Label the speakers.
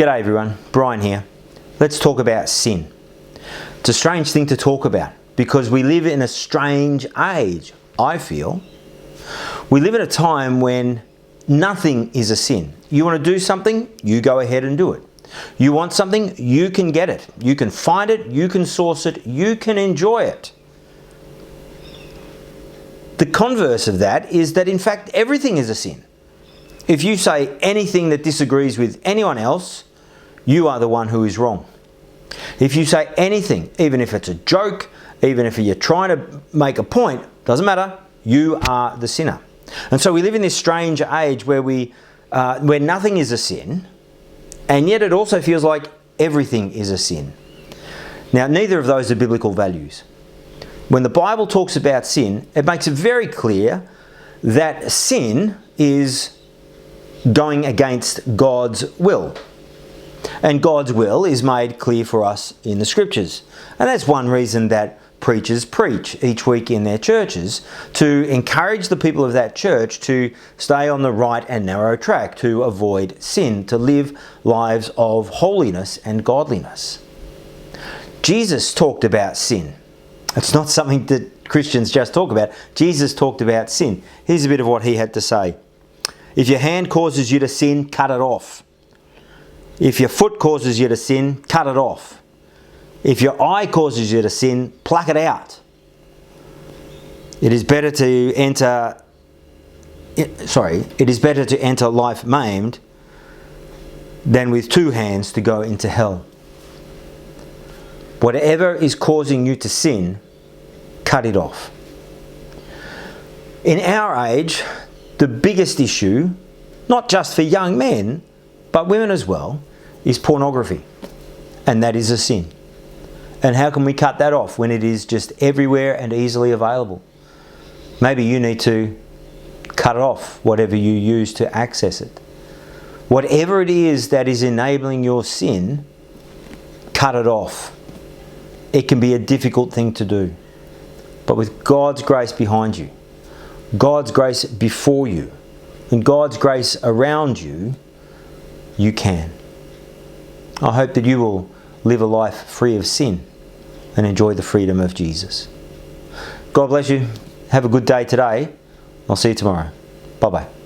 Speaker 1: G'day everyone, Brian here. Let's talk about sin. It's a strange thing to talk about because we live in a strange age, I feel. We live in a time when nothing is a sin. You want to do something, you go ahead and do it. You want something, you can get it. You can find it, you can source it, you can enjoy it. The converse of that is that in fact everything is a sin. If you say anything that disagrees with anyone else, you are the one who is wrong. If you say anything, even if it's a joke, even if you're trying to make a point, doesn't matter, you are the sinner. And so we live in this strange age where where nothing is a sin, and yet it also feels like everything is a sin. Now, neither of those are biblical values. When the Bible talks about sin, it makes it very clear that sin is going against God's will. And God's will is made clear for us in the scriptures. And that's one reason that preachers preach each week in their churches, to encourage the people of that church to stay on the right and narrow track, to avoid sin, to live lives of holiness and godliness. Jesus talked about sin. It's not something that Christians just talk about. Jesus talked about sin. Here's a bit of what he had to say. If your hand causes you to sin, cut it off. If your foot causes you to sin, cut it off. If your eye causes you to sin, pluck it out. It is better to enter life maimed than with two hands to go into hell. Whatever is causing you to sin, cut it off. In our age, the biggest issue, not just for young men, but women as well, is pornography. And that is a sin. And how can we cut that off when it is just everywhere and easily available? Maybe you need to cut it off, whatever you use to access it. Whatever it is that is enabling your sin, cut it off. It can be a difficult thing to do. But with God's grace behind you, God's grace before you, and God's grace around you, you can. I hope that you will live a life free of sin and enjoy the freedom of Jesus. God bless you. Have a good day today. I'll see you tomorrow. Bye-bye.